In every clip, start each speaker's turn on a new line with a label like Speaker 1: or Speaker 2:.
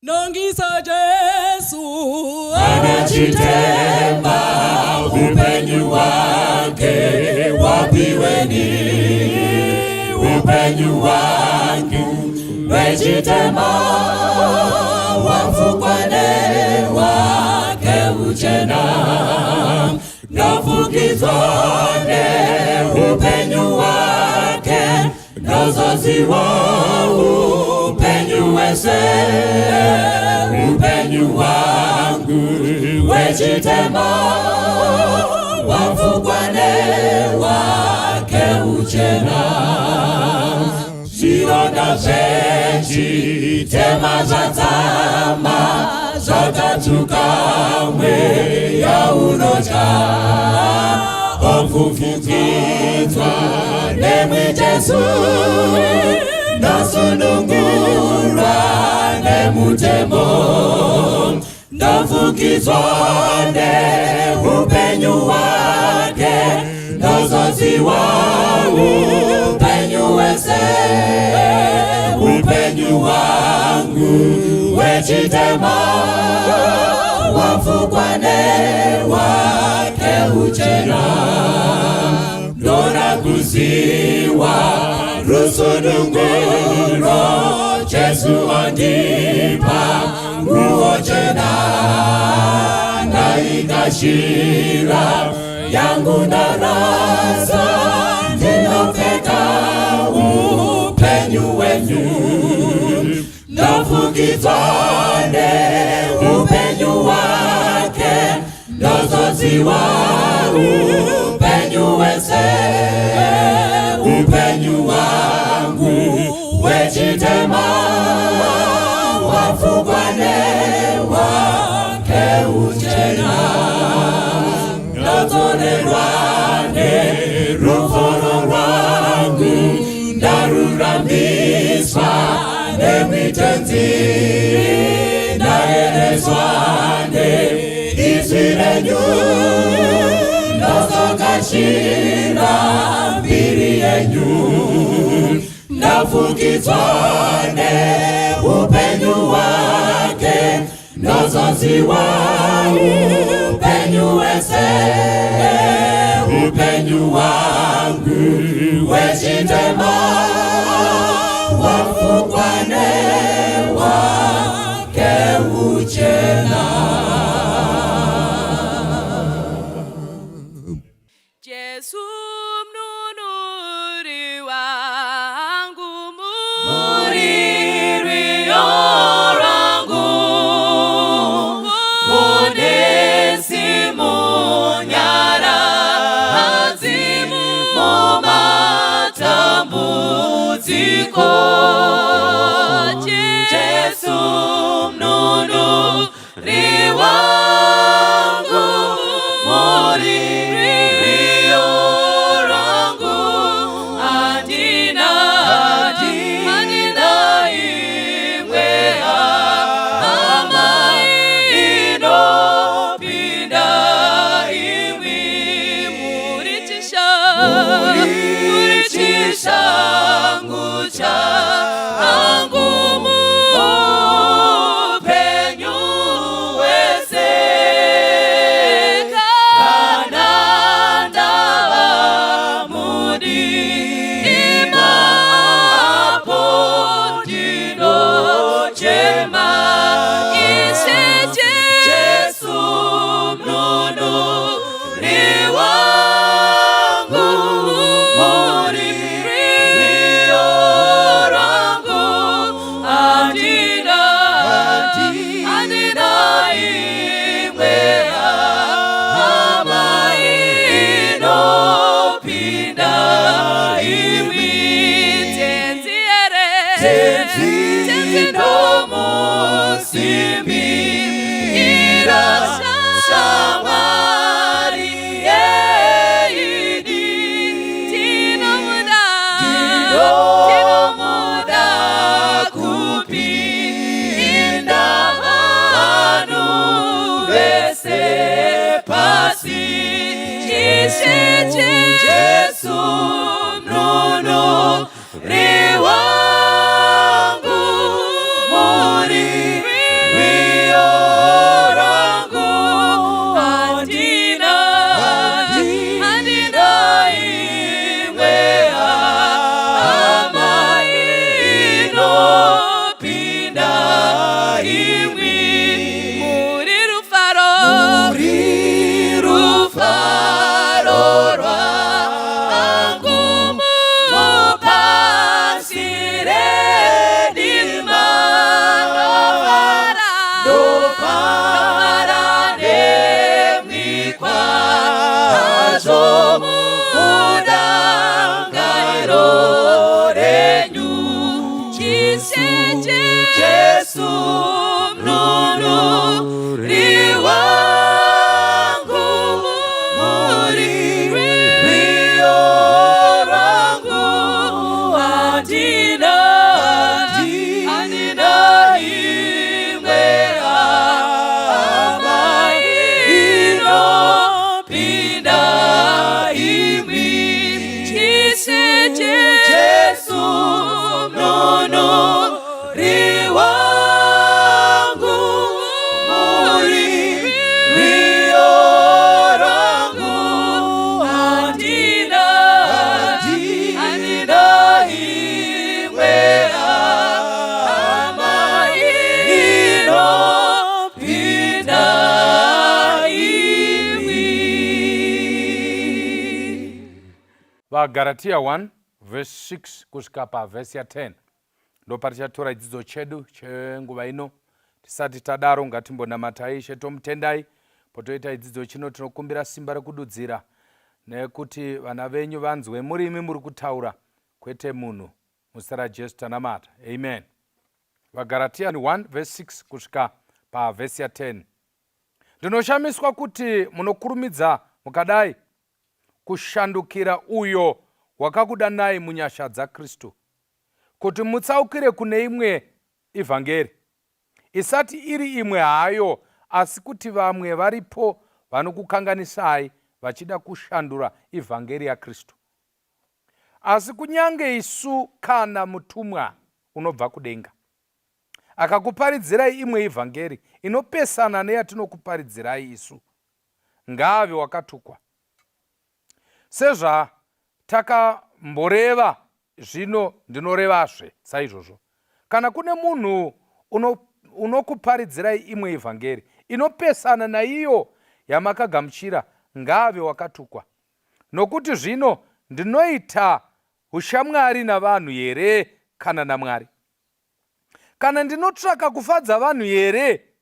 Speaker 1: Nongisa Yesu
Speaker 2: anajitema upenyu wake wapiweni upenyu wake wejitema wafukwane wake uchena nofukizwane upenyu wake nozoziwa upenyu wese upenyu wangu wejitema wafukwane wake uchena Siroda zenji tema zatama zotatukamwe ya unoja ofufukitwa nemwi Jesu nasunungurwa nemutemo nofukizwane upenyu wake nozoziwa upenyu wese upenyu wangu wejitema wafukwane wake uchena Dora kuziwa rusununguro Jesu andipa uochena naikashira yangu narasa ndinofeka upenyu wenyu nofukizwane upenyu wake nozoziwa upenyu wese upenyu wangu wejitema wafukwane wake uchena nozonerwane ruforo rwangu ndaruramiswa nemitenzi naerezwane izvirenyu nozokashira mbiri yenyu nofukizwane upenyu wake nozoziwa upenyu wese upenyu wangu wejitema wafukwane wake uchena
Speaker 1: Jesu mnunuri wangu
Speaker 2: muriri yorangu Onesimu nyara hazimu momatambuziko Jesu mnunuri wangu muriri yorangu Jesu mnunuri wangu muri
Speaker 3: paGalatia 1 verse 6 kusvika pavhesi ya 10 ndo patichatora chidzidzo chedu chenguva ino. Tisati tadaro ngatimbonamatai Ishe tomutendai. Potoita chidzidzo chino tinokumbira simba rekududzira nekuti vana venyu vanzwe murimi muri kutaura kwete munhu. Muzita raJesu tanamata, amen. VaGalatia 1 verse 6 kusvika pavhesi ya 10. Ndinoshamiswa kuti munokurumidza mukadai kushandukira uyo wakakudanai munyasha dzaKristu, kuti mutsaukire kune imwe ivhangeri, isati iri imwe hayo, asi kuti vamwe varipo vanokukanganisai vachida kushandura ivhangeri yaKristu. Asi kunyange isu kana mutumwa unobva kudenga akakuparidzirai imwe ivhangeri inopesana neyatinokuparidzirai isu, ngaave wakatukwa. Sezvatakamboreva zvino ndinorevazve saizvozvo, kana kune munhu unokuparidzirai imwe ivhangeri inopesana naiyo yamakagamuchira, ngaave wakatukwa. Nokuti zvino ndinoita ushamwari navanhu here kana naMwari? Kana ndinotsvaka kufadza vanhu here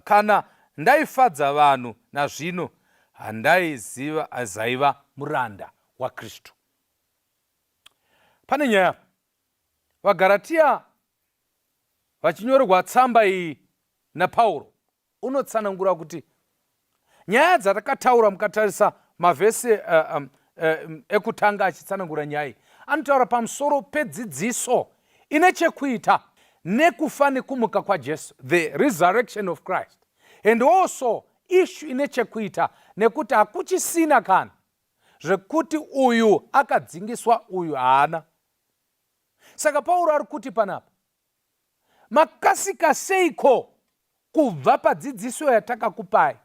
Speaker 3: kana ndaifadza vanhu, nazvino handaiziva muranda waKristu. Pane nyaya vaGalatia vachinyorerwa tsamba iyi naPauro unotsanangura kuti nyaya dzatakataura, mukatarisa mavhesi ekutanga achitsanangura nyaya iyi, anotaura pamusoro pedzidziso ine chekuita nekufa nekumuka kwaJesu, the resurrection of Christ, and also issue ine chekuita nekuti hakuchisina kana zvekuti uyu akadzingiswa uyu haana. Saka Pauro ari kuti panapa, makasika seiko kubva padzidziso yatakakupai?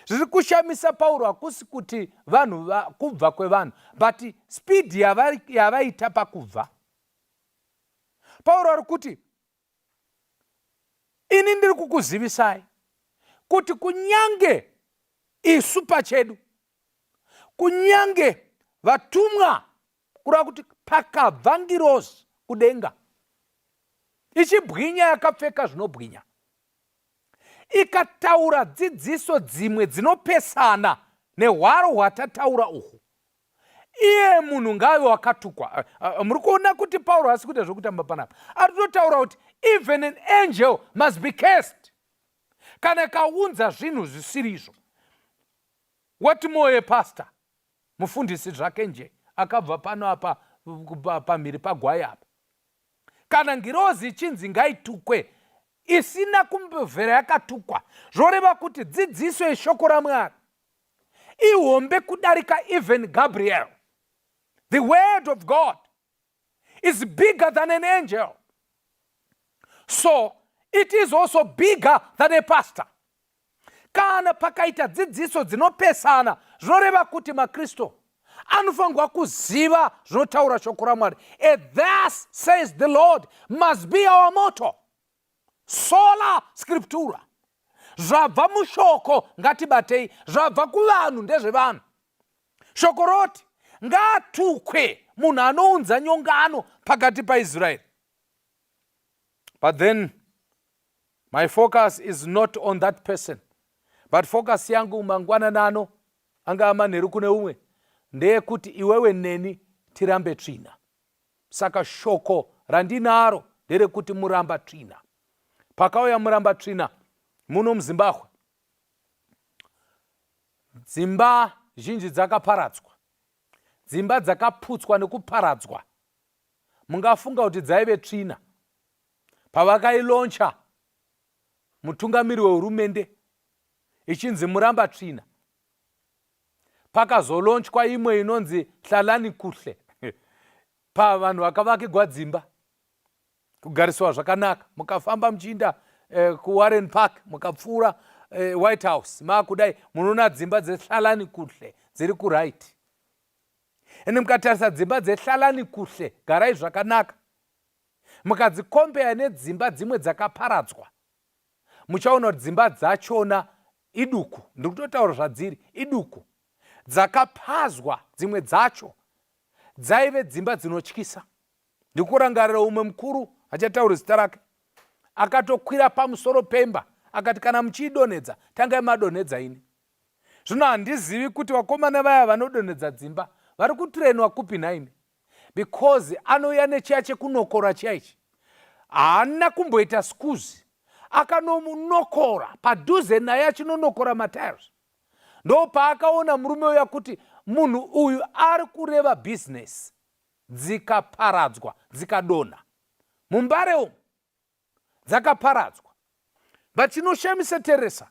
Speaker 3: Zviri kushamisa Pauro hakusi kuti vanhu kubva kwevanhu, but speed yavaita pakubva. Pauro ari kuti ini ndiri kukuzivisai kuti kunyange isu pachedu, kunyange vatumwa, kureva kuti pakabvangirozi kudenga ichibwinya yakapfeka zvinobwinya, ikataura dzidziso dzimwe dzinopesana nehwaro hwatataura uhu, iye munhu ngave wakatukwa. Muri kuona kuti Pauro hasi kuita zvokutamba panapa, ari kutotaura kuti even an angel must be cursed kana kaunza zvinhu zvisirizvo. Wati moye pastor mufundisi zvake nje akabva pano apa pamhiri pagwai apa, kana ngirozi ichinzi ngaitukwe isina kumbobvera yakatukwa, zvoreva kuti dzidziso yeshoko raMwari ihombe kudarika even Gabriel. The word of God is bigger than an angel, so it is also bigger than a pastor. Kana pakaita dzidziso dzinopesana, zvoreva kuti maKristu anofanirwa kuziva zvinotaura shoko raMwari. And thus says the Lord must be our motto. Sola scriptura. Zvabva mushoko ngatibatei, zvabva kuvanhu ndezvevanhu. Shoko roti ngaatukwe munhu anounza nyongano pakati paIsraeri. But then my focus is not on that person, but focus yangu mangwananano anga manheru kune umwe ndeyekuti iwewe neni tirambe tsvina. Saka shoko randinaro nderekuti muramba tsvina. Pakauya muramba tsvina muno muZimbabwe, dzimba zhinji dzakaparadzwa, dzimba dzakaputswa nekuparadzwa. Mungafunga kuti dzaive tsvina. Pavakailoncha mutungamiri wehurumende ichinzi muramba tsvina, pakazolonchwa imwe inonzi hlalani kuhle pavanhu vakavakigwa dzimba kugariswa zvakanaka. Mukafamba muchiinda kuWarren Park mukapfuura White House maakudai munoona dzimba dzehlalani kuhle dziri kuraiti. Ende mukatarisa dzimba dzehlalani kuhle garai zvakanaka, mukadzikombeya nedzimba dzimwe dzakaparadzwa, muchaona kuti dzimba dzachona iduku. Ndiri kutotaura zvadziri iduku. dzakapazwa dzimwe dzacho dzaive dzimba dzinotyisa. Ndikurangarira umwe mukuru, achataura zita rake, akatokwira pamusoro pemba akati kana muchiidonhedza tangai madonhedza ini. Zvino handizivi kuti vakomana vaya vanodonhedza dzimba vari kutrenwa kupi naini, because anouya nechiya chekunokora chaichi. Haana kumboita skuzi, akanomunokora padhuze naye achinonokora matiles. Ndo paakaona murume uya kuti munhu uyu ari kureva business, dzikaparadzwa dzikadonha mumbare umu, dzakaparadzwa. Vachinoshamisa Teresa,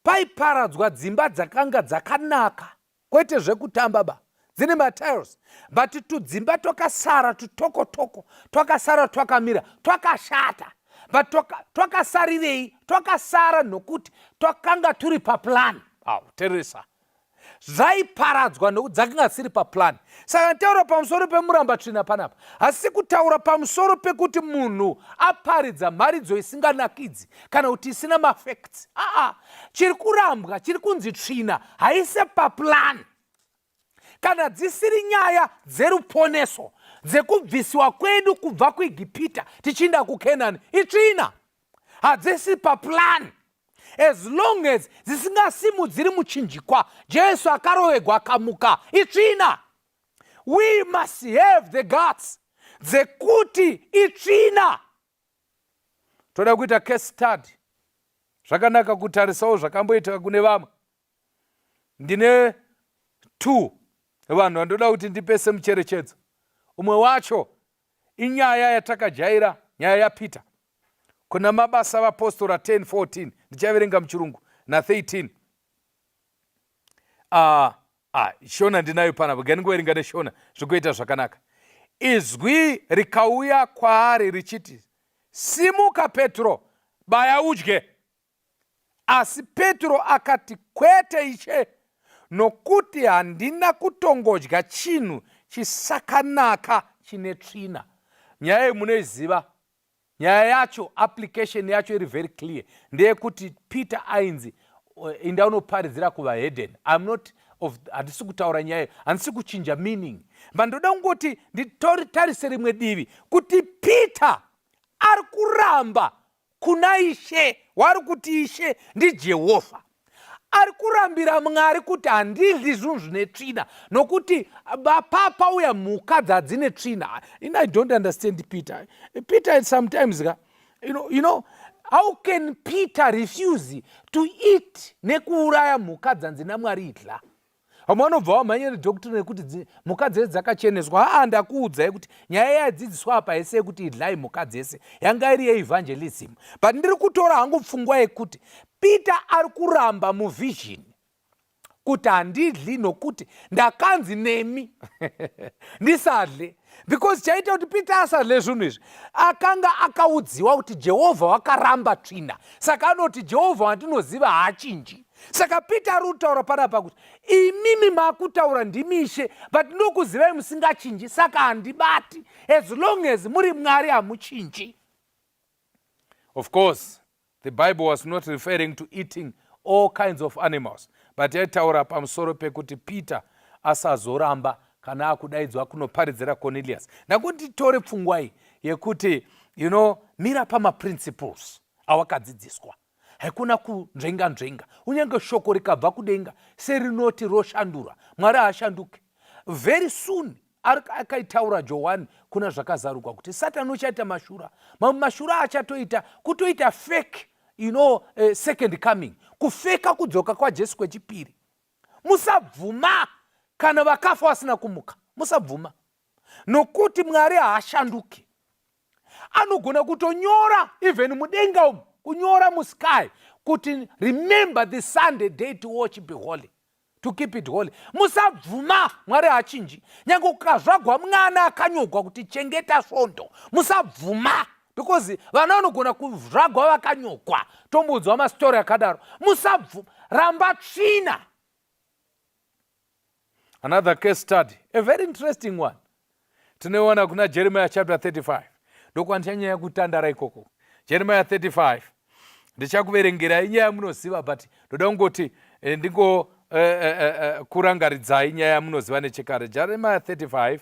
Speaker 3: paiparadzwa dzimba dzakanga dzakanaka, kwete zvekutamba ba, dzine matiles, but tudzimba twakasara tutokotoko, twakasara twakamira, twakashata. But twakasarirei, twakasara nokuti twakanga turi paplan. Teresa, zvaiparadzwa nokuti dzakanga dzisiri paplan. Saka ntaura pamusoro pemuramba tsvina panapa, hasi kutaura pamusoro pekuti munhu aparidza mharidzo isinganakidzi kana kuti isina mafacts. Chiri kurambwa, chiri kunzi tsvina, haise paplan. Kana dzisiri nyaya dzeruponeso, dzekubvisiwa kwedu kubva kuIgipita tichinda kuKenani, itsvina. Hadzisi paplan. As long as dzisingasimudziri muchinjikwa, Jesu akarovegwa akamuka, itsvina. We must have the guts dzekuti itsvina. Toda kuita case study. Zvakanaka kutarisawo zvakamboitika kune vamwe. Ndine 2 vanhu vandoda kuti ndipese mucherechedzo. Umwe wacho inyaya yatakajaira, nyaya yaPeter. Kuna mabasa vapostora 10:14, ndichaverenga muchirungu, na 13. Shona ndinayo panapa, ganingoverenga neshona zvikuita zvakanaka. Izwi rikauya kwaari richiti, simuka Petro, baya udye. Asi Petro akati, kwete Ishe, nokuti handina kutongodya chinhu chisakanaka chine tsvina. Nyaya munoiziva, nyaya yacho, application yacho iri very clear. Ndeyekuti Peter ainzi inda unoparidzira kuvaHedden. Handisi kutaura nyaya, handisi kuchinja meaning. Mandoda kungoti nditarise rimwe divi kuti Peter ari kuramba kuna Ishe, wari kuti Ishe ndiJehovha. Ari kurambira Mwari kuti handidyi zvinhu zvine tsvina, nokuti papa uya mhuka dzadzine tsvina. I don't understand Peter. Peter sometimes, you know, how can Peter refuse to eat nekuuraya mhuka dzanzina Mwari idla? Vanobva vamhanyira doctrine yekuti mhuka dzese dzakacheneswa. Ndakuudzai kuti nyaya yadzidziswa apa yese yekuti idlai mhuka dzese yanga iri yeevangelism. But ndiri kutora hangu pfungwa yekuti Peter ari kuramba muvision kuti handidli nokuti ndakanzi nemi ndisadle. Because chaita kuti Peter asadle zvinhu izvi, akanga akaudziwa kuti Jehovha wakaramba tsvina, saka anoti Jehovha wandinoziva haachinji. Saka Peter ari kutaura panapa kuti imimi makutaura ndimi Ishe, but ndokuzivai musingachinji, saka handibati. As long as muri Mwari hamuchinji. Of course, the Bible was not referring to eating all kinds of animals, but yaitaura pamusoro pekuti Peter asazoramba kana akudaidzwa kunoparidzira Cornelius. Ndakuti tore pfungwa iyi yekuti, mira pamaprinciples awakadzidziswa. Hakuna kunzvenga. Unyange shoko rikabva kudenga serinoti roshandura, Mwari haashanduke. Very soon akaitaura Johani kuna zvakazarurwa kuti Satani uchaita mashura. Mashura achatoita kutoita fake, second coming, kufeka kudzoka kwaJesu kwechipiri. Musabvuma kana vakafa vasina kumuka, musabvuma. Nokuti Mwari haashanduke. Anogona kutonyora even mudenga umu, kunyora musky kuti remember the Sunday day to watch be holy, to keep it holy. Musabvuma, Mwari haachinji. Nyange ukazvagwa mwana akanyogwa kuti chengeta svondo, musabvuma. Because vana vanogona kuzvagwa vakanyogwa, tombodzwa mastori akadaro. Musabvuma, ramba tsvina. Another case study, a very interesting one. Tinoona kuna Jeremiah chapter 35. Ndokwandanyanya kutandara ikoko. Jeremiah 35. Ndichakuverengera inyaya munoziva, but ndoda kungoti kurangaridzai nyaya yamunoziva nechekare. Jeremiah 35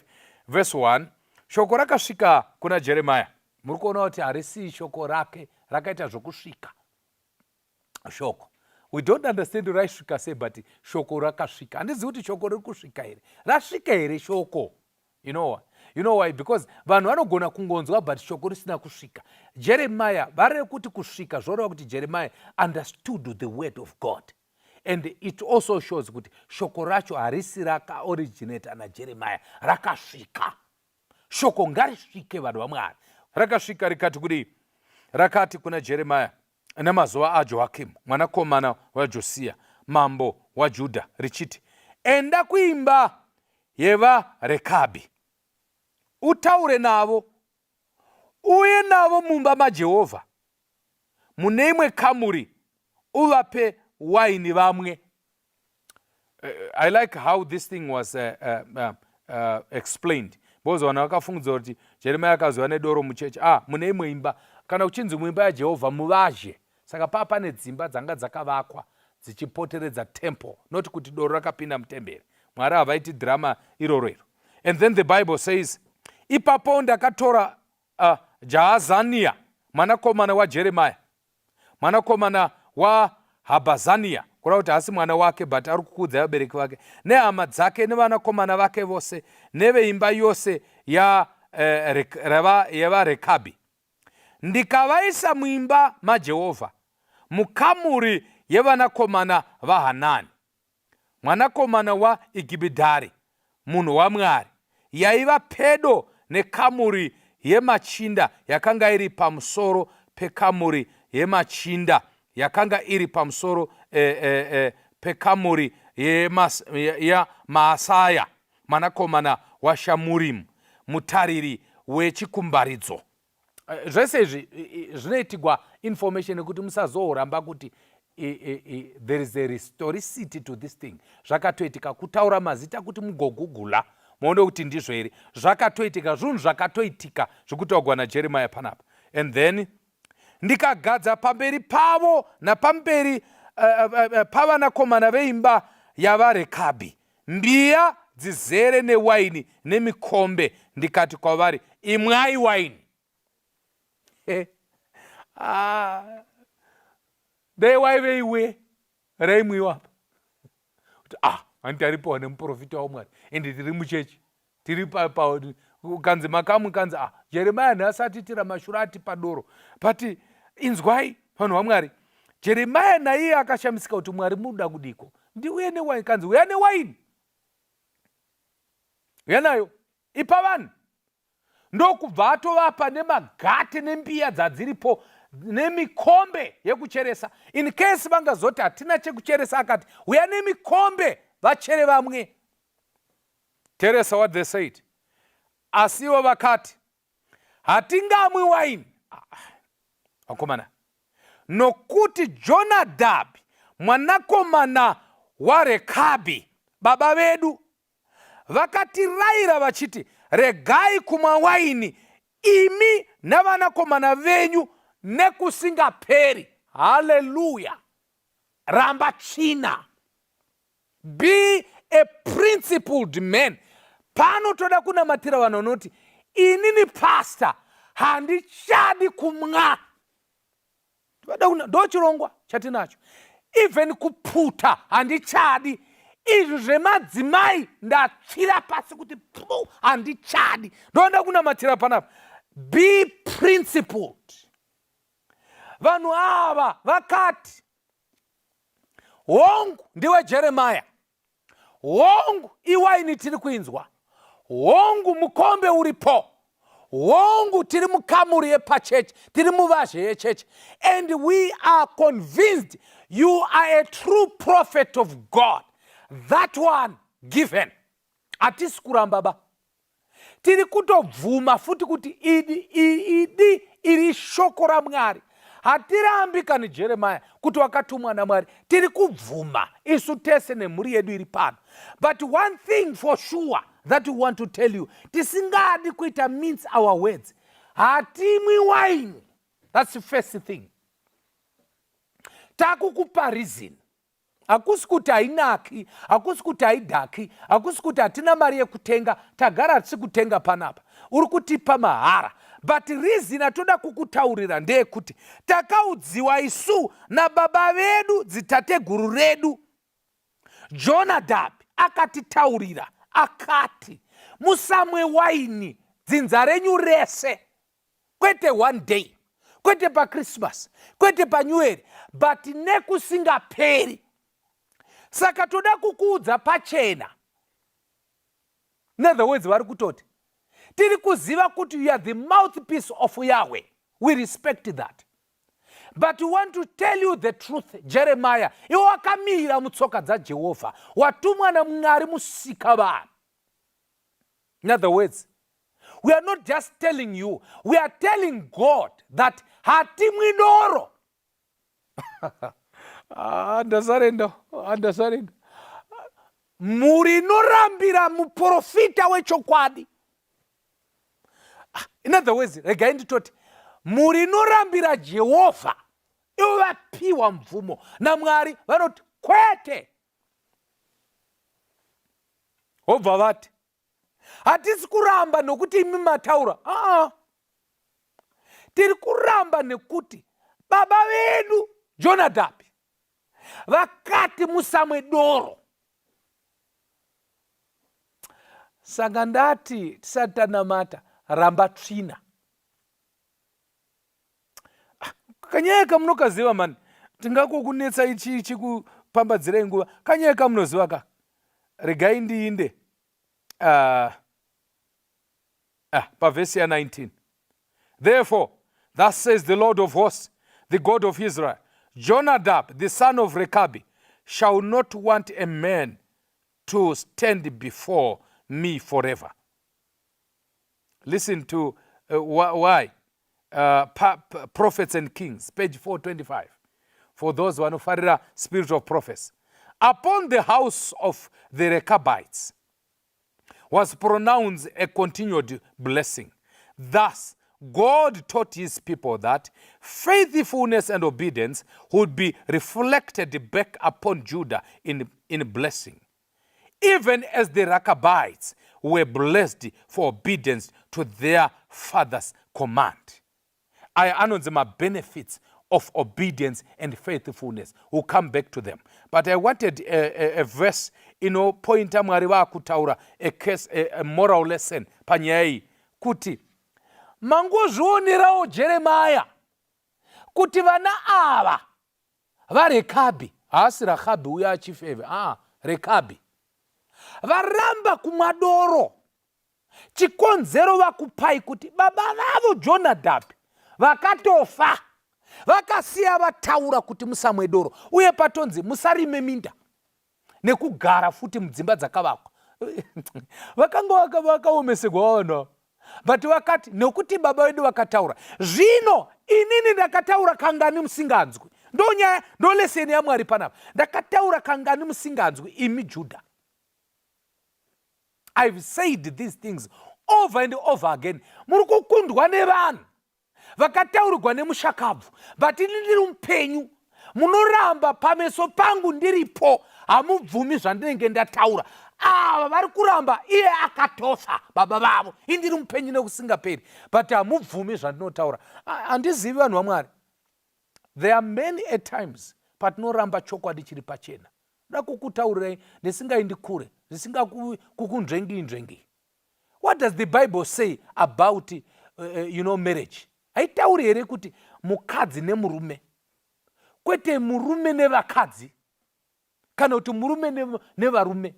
Speaker 3: verse 1, shoko rakasvika kuna Jeremiah. Muri kuona kuti harisi shoko rake rakaita zvokusvika. Shoko, we don't understand raisvika sei, but shoko rakasvika. Handizivi kuti shoko riri kusvika here, rasvika here shoko. You know why? Because vanhu vanogona kungonzwa but shoko risina kusvika. Jeremiah, vari kuti kusvika zvoreva kuti Jeremiah understood the word of God. And it also shows kuti shoko racho harisi rakaoriginata naJeremiah, rakasvika. Shoko ngarisvike vanhu vaMwari. Rakasvika rikati kudi, rakati kuna Jeremiah namazuva aJoakim mwanakomana waJosia mambo waJudha richiti, enda kuimba yevaRekabhi utaure navo, uye navo mumba maJehovha mune imwe kamuri uvape waini vamwe. I like how this thing was explained. Because vanhu vakafungudza kuti Jeremiah akaziva nedoro muchechi. Mune imwe imba, kana uchinzi muimba yaJehovha muvazhe. Saka pane dzimba dzanga dzakavakwa dzichipoteredza temple, not kuti doro rakapinda mutemberi. Mwari havaiti drama iroro. And then the Bible says, ipapo ndakatora Jahazania mwanakomana waJeremiah, mwanakomana waHabhazania, kureva kuti hasi mwana wake but ari kukudza vabereki vake, nehama dzake nevanakomana vake vose, neveimba yose yevaRekabhi, ndikavaisa muimba maJehovha, mukamuri yevanakomana vaHanani mwanakomana waIgibhidhari, munhu waMwari, yaiva pedo nekamuri yemachinda yakanga iri pamusoro pekamuri yemachinda yakanga iri pamusoro pekamuri yaMaasaya mwanakomana waShamurimu, mutariri wechikumbaridzo. Zvese izvi zvinoitigwa information yekuti musazoramba kuti there is a historicity to this thing. Zvakatoitika, kutaura mazita kuti mugogugula muone kuti ndizvo here. Zvakatoitika, zvinhu zvakatoitika zvokutaurwa naJeremiah panapa. And then ndikagadza pamberi pavo napamberi pavanakomana veimba yavaRekabhi mbiya dzizere newaini nemikombe, ndikati kwavari, imwai waini. Dei waiveiwe raimwiwa apa. Handitaripo nemuprofita waMwari ende tiri muchechi tiri kanzi makamu kanzi Jeremiah nhasati tira mashurati padoro, but inzwai vanhu vaMwari, Jeremiah naiye akashamisika kuti Mwari muda kudiko, ndiuye newaini. Kanzi uya newaini, uya nayo ipa vanhu. Ndokubva atovapa nemagate nembiya dzadziripo nemikombe yekucheresa. In case vangazoti hatina chekucheresa, akati uya nemikombe vachere vamwe. Teresa what they said. Asiwo vakati hatingamwi waini. Vakomana, nokuti Jonadhabhi mwanakomana waRekabhi baba vedu vakatirayira vachiti, regai kumwa waini imi navanakomana venyu nekusingaperi. Hallelujah. Ramba china. Be a principled man. Pano toda kunamatira vanhu vanoti inini pastor handichadi kumwa. Ndochirongwa chatinacho. Even kuputa handichadi. Izvi zvemadzimai ndapfira pasi kuti handichadi. Ndoda kunamatira panapa. Be principled. Vanhu ava vakati, hongu ndiwe Jeremiah, hongu iwaini tiri kuinzwa, hongu mukombe uripo, hongu tiri mukamuri yepachechi, tiri muvazhe yechechi, and we are convinced you are a true prophet of God. That one given. Hatisi kuramba ba. Tiri kutovhuma futi kuti idi iri shoko raMwari. Hatirambi kani Jeremiah kuti wakatumwa naMwari. Tiri kubvuma isu tese nemhuri yedu iri pano. But one thing for sure that we want to tell you, tisingadi kuita mince our words. Hatimwi wine. That's the first thing. Takukupa reason hakusi kuti hainaki, hakusi kuti haidhaki, hakusi kuti hatina mari yekutenga, tagara hatisi kutenga panapa, uri kutipa mahara. But reason atoda kukutaurira ndeyekuti takaudziwa isu nababa vedu, dzitateguru redu. Jonadab akatitaurira akati, musamwe waini dzinza renyu rese, kwete one day, kwete pa Christmas, kwete pa New Year, but nekusingaperi. Saka toda kukuudza pachena. In other words, vari kutoti tiri kuziva kuti you are the mouthpiece of Yahweh. We respect that. But we want to tell you the truth. Jeremiah, iwe wakamira mutsoka dza Jehovha, watumwa naMwari musika vanhu. In other words, we are not just telling you, we are telling God that hatimwi doro. Understand. Muri norambira muprofita wechokwadi. In other words, regai nditoti, muri norambira Jehovha, ivo vapiwa mvumo naMwari, vanoti kwete. Obva vati, hatisi kuramba nokuti imi mataura. Tiri kuramba nekuti baba vedu Jonadab vakati musamwe doro. Saka ndati tisati tanamata, ramba tsvina. Kanyeka munokaziva mani, tingakokunetsa ichi kupambadzira nguva. Kanyeka munoziva ka. Regai ndiinde pa verse 19. Therefore, thus says the Lord of hosts, the God of Israel, Jonadab, the son of Rekabi, shall not want a man to stand before me forever. Listen to why. Prophets and Kings, page 425. For those who are spirit of prophets. Upon the house of the Rechabites was pronounced a continued blessing. Thus, God taught his people that faithfulness and obedience would be reflected back upon Judah in blessing, even as the Rechabites were blessed for obedience to their father's command. I announce my benefits of obedience and faithfulness. We'll come back to them. But I wanted a verse, pointa Mwari vakutaura, a moral lesson, panyai, kuti. Mangozvionerawo Jeremiah kuti vana ava vaRekabi, haasi Rachabi uya achifeve, Rekabi, varamba kumwa doro. Chikonzero vakupai kuti baba vavo Jonadab vakatofa, vakasiya vataura kuti musamwe doro, uye patonzi musarime minda nekugara futi mudzimba dzakavakwa. Vakanga vakaomesegwa vanhu. But vakati, nekuti baba vedu vakataura, zvino inini ndakataura kangani musinganzwi. Ndo leseni yaMwari panapa. Ndakataura kangani musinganzwi imi Judah. I've said these things over and over again. Muri kukundwa nevanhu vakataurirwa nemushakabvu, but ini ndiri mupenyu. Munoramba pameso pangu ndiripo, hamubvumi zvandinenge ndataura. Ava vari kuramba iye akatofa baba vavo, indiri mupenyu nekusingaperi, but hamubvumi zvandinotaura. Handizivi vanhu vaMwari. There are many at times patinoramba chokwadi chiri pachena. Nda kukutaurirai ndisingaendi kure, ndisingakukunzvengi. What does the Bible say about marriage? Haitauri here kuti mukadzi nemurume, kwete murume nevakadzi, kana kuti murume nevarume.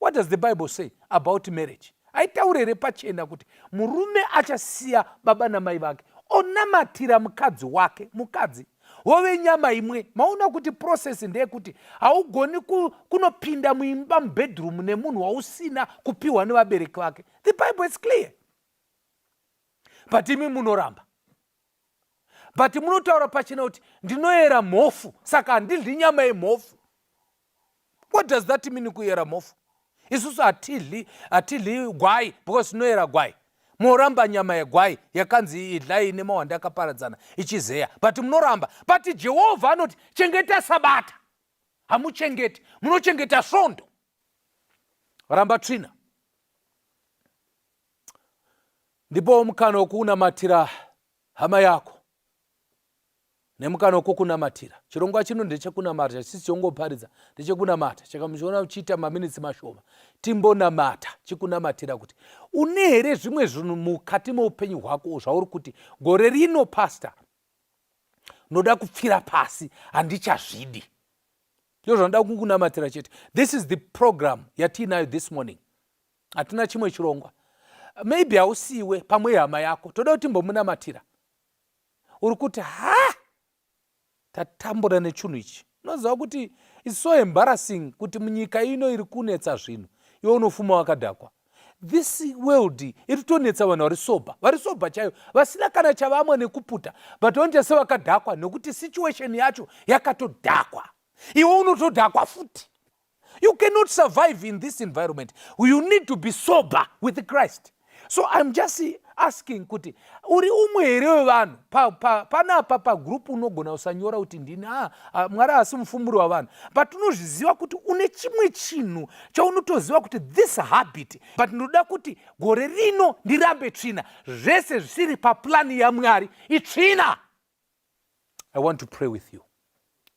Speaker 3: What does the Bible say about marriage? Haitauri here pachena kuti murume achasiya baba namai vake, onamatira mukadzi wake. Mukadzi wove nyama imwe. Maona kuti process ndeyekuti haugoni kunopinda muimba mubedroom nemunhu wausina kupiwa nevabereki vake. The Bible is clear. But imi munoramba. But munotaura pachena kuti ndinoyera mhofu, saka handidli nyama yemhofu. What does that mean, kuyera mhofu? Isusu hatidli gwai because tinoyera gwai. Moramba nyama yegwai yakanzi idlai nemawanda akaparadzana ichizeya. But munoramba. But Jehovah anoti chengeta Sabata. hamuchengeti, munochengeta svondo. Ramba tsvina. Ndipo mukana wokunamatira hama yako nemukana wokukunamatira. Chirongwa chino ndechekunamata, sisi chongoparidza ndechekunamata. Chakamuchiona uchiita maminitsi mashoma, timbonamata chikunamatira kuti une here zvimwe zvinhu mukati meupenyu hwako zvauri kuti gore rino pastor noda kupfira pasi, handichazvidi. Ndizvo zvanoda kukunamatira chete. This is the program yatinayo this morning. Hatina chimwe chirongwa. Maybe hausiwe pamwe hama yako, toda kuti mbomunamatira. Uri kuti tatambura nechunhu ichi. Unoziva kuti it's so embarrassing kuti munyika ino iri kunetsa zvinhu iwe unofuma wakadhakwa. This world iri kutonetsa vanhu vari sober chaivo, vasina kana chavamwe nekuputa, but onjese vakadhakwa nekuti situation yacho yakatodhakwa. Iwe unotodhakwa futi. You cannot survive in this environment. You need to be sober with Christ. So I'm just asking kuti uri umwe here wevanhu panapa pagroup unogona usanyora kuti ndini Mwari hasi mufumuri wavanhu, but unozviziva kuti une chimwe chinhu chaunotoziva kuti this habit, but ndoda kuti gore rino ndirambe tsvina, zvese zvisiri paplani yaMwari itsvina. I want to pray with you.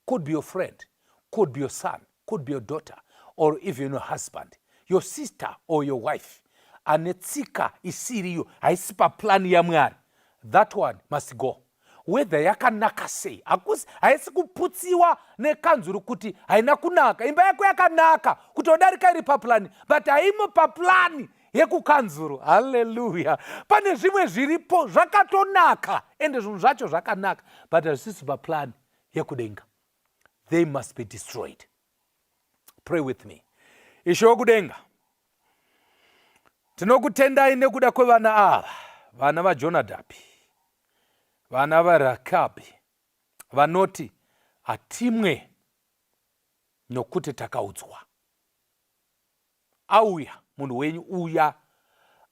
Speaker 3: Could be your friend, could be your son, could be your daughter, or even your husband, your sister or your wife. Anetsika isiriyo, haisi paplani yaMwari. That one must go. Whether yakanaka sei, haisi kuputsiwa nekanzuru kuti haina kunaka. Imba yako yakanaka kutodarika iri paplani, but haimo paplani yekukanzuru. Hallelujah. Pane zvimwe zviripo zvakatonaka ende zvinhu zvacho zvakanaka, but hazvisi paplani yekudenga. They must be destroyed. Pray with me. Ishe wokudenga, tinokutendai nekuda kwevana ava, vana vaJonadhabhi, vana vaRekabhi, vanoti hatimwe nokuti takaudzwa. Auya munhu wenyu uya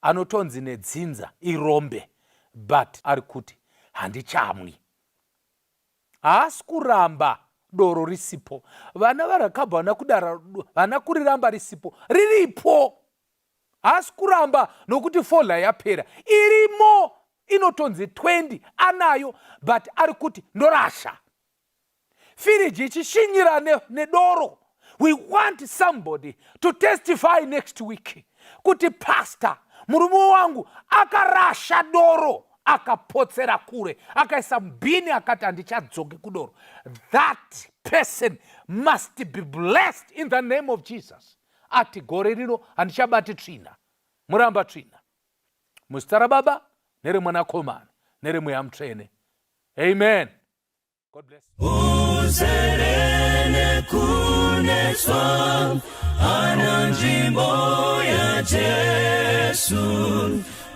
Speaker 3: anotonzi nedzinza irombe, but ari kuti handichamwi. Haasi kuramba doro risipo. Vana vaRekabhi vana kuriramba risipo, riripo. Haasi kuramba nokuti fola yapera, irimo. Inotonzi 20 anayo, but ari kuti ndorasha. Firiji ichishinyira nedoro. We want somebody to testify next week kuti pastor, murume wangu akarasha doro, akapotsera kure, akaisa mbini, akati handichadzoke kudoro. That person must be blessed in the name of Jesus. Ati gore rino handichabati tsvina, muramba tsvina. Muzita raBaba nereMwanakomana nereMweya Mutsvene. Amen. God bless you.
Speaker 2: Uzerene kuneswa ana nzvimbo ya Jesu,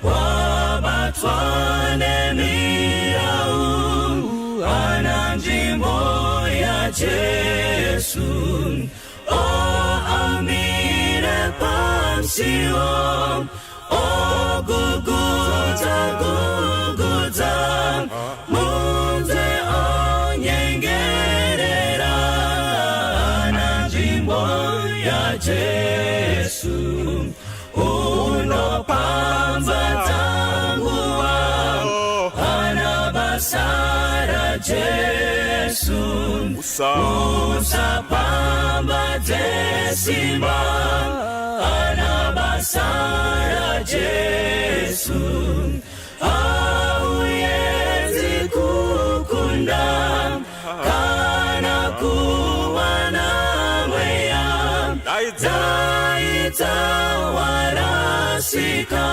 Speaker 2: wabatwa nemirau ana nzvimbo ya Jesu. Amire pansiwo, gugudza munze onyengerera ana nzvimbo ya Jesu. Unopambadza nguva ana basa raJesu. Usapambadze simba ana basa raJesu. Hauwezi kukunda kana kuwa na Mweya, zaita warasika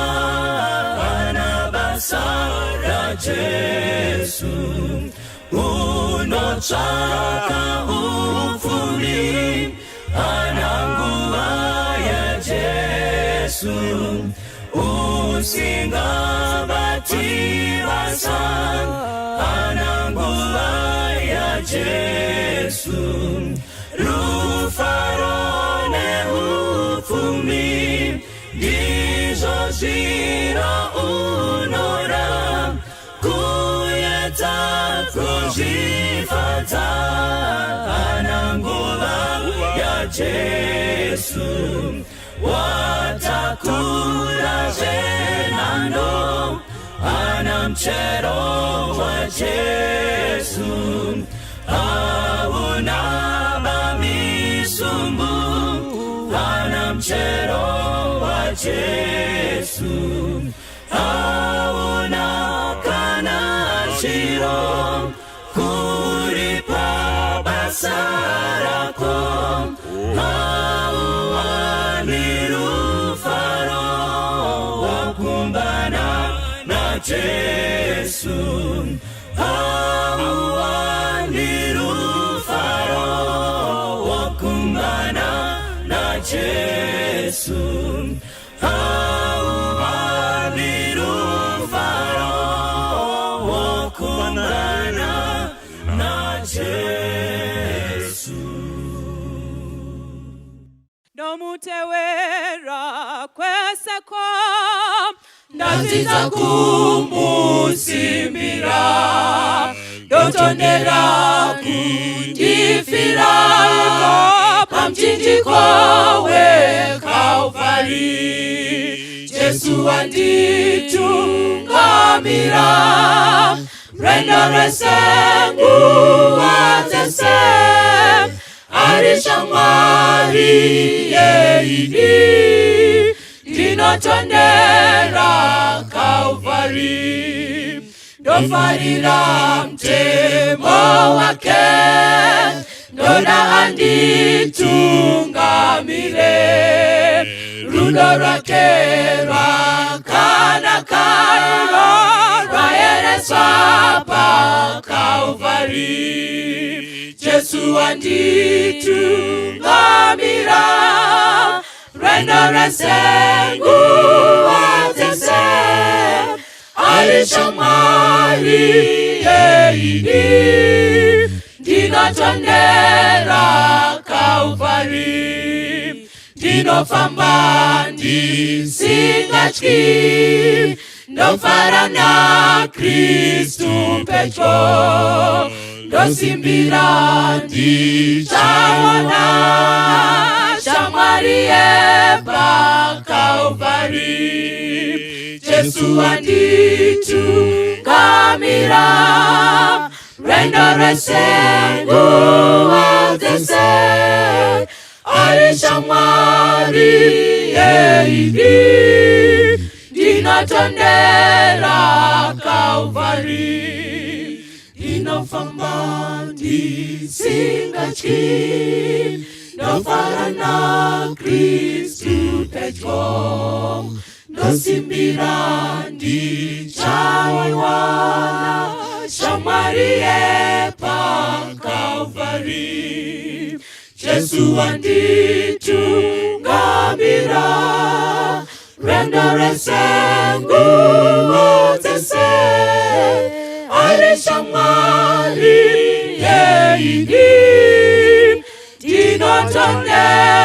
Speaker 2: ana basa raJesu. Unotsvaka ufumi ana nguva ya Jesu. Usingabati basa ana nguva ya Jesu. Rufaro neufumi ndizvo zvinounora, kuyedza kuzvifadza ana nguva Jesu, watakula zenando, ana mchero wa Jesu, auna bamisumbu, ana mchero wa Jesu, auna kana shiro, kuripa basarako, auanirufaro, wakumbana na Jesu, auanirufaro, wakumbana na Jesu, auanirufaro, wakumbana na Jesu.
Speaker 1: Nomutewera kweseko
Speaker 2: Ndaziza kumusimbira, dotondera kundifira, pamchinjiko we Kalvari. Jesu wanditungamira, rendoresengu wazese, arishamwari yeidi, dinotondera Kalvari. Dofarira mtemo wake, dona anditungamire, rundo rake rakana kairo, raereswa pa Kalvari. Jesu anditungamira, rendoresengu wazese, arishamwari yeidi, dinotondera Kalvari. Dinofamba ndisingachki, ndofara na Kristu Petro, ndosimbira ndichaona, shamwari yepa Kalvari. Jesu anditungamira, rendoresengu wazese, arishamwari yeidi, dinotondera Kalvari. Dinofamba ndisingachki, ndofara na Kristu Petro, ndosimbira ndichawana, shamwari yepa Kalvari. Jesu anditungamira, rendoresengu wazese, arishamwari yeidi, dinotondera